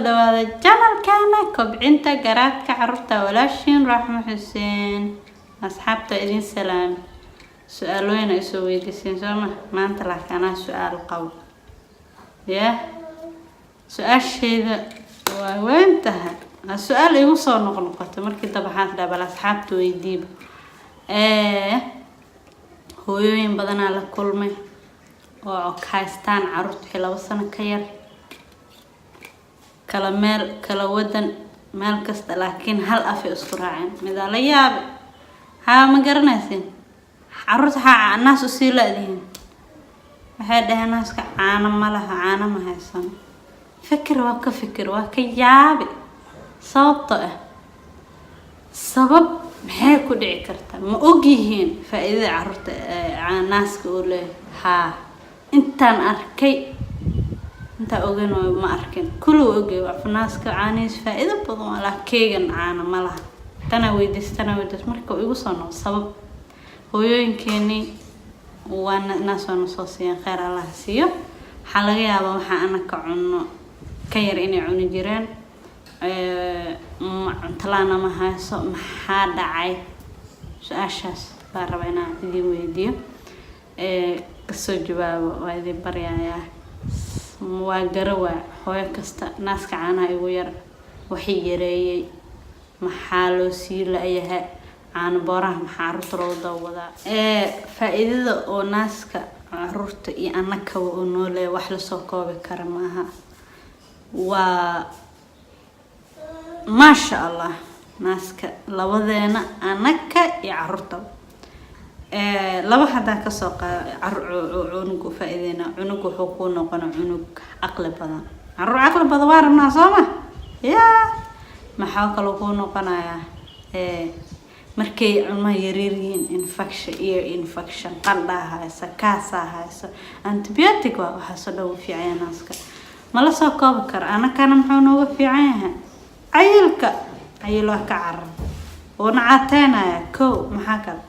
dhawaada channelkeena kobcinta garaadka carruurta walaashiin Raxmo Xuseen. Asxaabta idin salaam. Su'aalooyin ay soo weydiiseen sooma maanta laakiin su'aal qabo. Su'aasheeda waa weyn tahay. Su'aal igu soo noqnoqoto markii tabaxaad dhaabal asxaabtu weydiib. Hooyooyin badan la kulmay oo kaystaan carruurta 2 sano ka yar. kala meel kala wadan meel kasta laakiin hal af isku raaceen mid la yaab ma garanaysin carruurta naas u sii laadiin waxay dhahaan naaska caana ma laha caana ma haysan fikir waa ka yaab sabab maxay ku dhici kartaa ma ogyihiin faa'iidada carruurta naaska u leeyahay intaan arkay inta ogeyn ma arkin kullu ogey naaska caaniis faa'iido badan laakiin caana ma laha tana weydiistana marka igu soo noqon sabab hooyooyinkeeni waan naas soo siiyeen khayr Allah siiyo waxa laga yaabaa waxa ana ka cunno ka yar inay cuni jireen talana ma hayso maxaa dhacay su'aashaas baan rabaa inaan idin weydiiyo kasoo jawaabo waa idin baryayaa waa garawa hooyo kasta naaska caanaha igu yar waxay yareeyay maxaa loo sii laayahay caano booraha maxaa carruurta loo daawadaa faa'iidada oo naaska carruurta iyo annaka oo noole wax la soo koobi kara maaha waa maasha Allah naaska labadeena annaka iyo carruurta laba hada ka soo cunugu faa'iideyna cunugu wuxuu ku noqon cunug aqli badan carruur aqli badan waa rabnaa sooma maxaa kale ku noqonayaa markay ilmaha yaryariin infection qandhaha kaasa antibiotic waxa soo dhaw fiican naaska ma la soo koobi karo anakana muxuu nooga fiican yahay cayilka ka carab oo nacaateynaya maxaa kale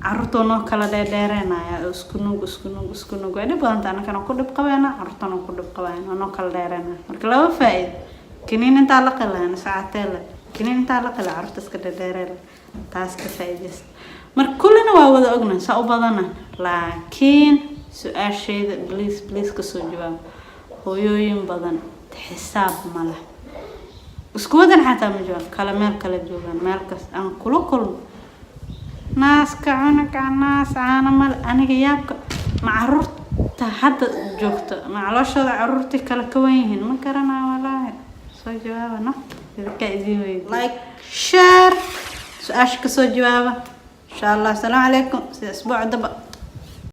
carruurta noo kala dheereynaya isku nuug way dhibanta anakana ku dhib qabayna carruurtana ku dhib qabayna noo kala dheereynaya marka laba faa'iido kiniin inta la qalaana saacadela kiniin inta la qala carruurta iska dheereeyay taas ka faa'iideysan marka kullina waa wada ognahay saa u badana laakiin su'aasheeda please ka soo jawaab hooyooyin badan xisaab ma leh isku wadan xataa ma joogan kala joogan meel kasta aan kula kulmo naaska cunuga naas caana mal aniga yaabka ma carruurta hadda joogto ma calooshooda carruurtii kala ka wan yihiin ma garanaa walaahi soo jawaabana idinka idin weydiin like share su'aasha ka soo jawaaba insha Allah assalaamu calaykum sida isbuuc daba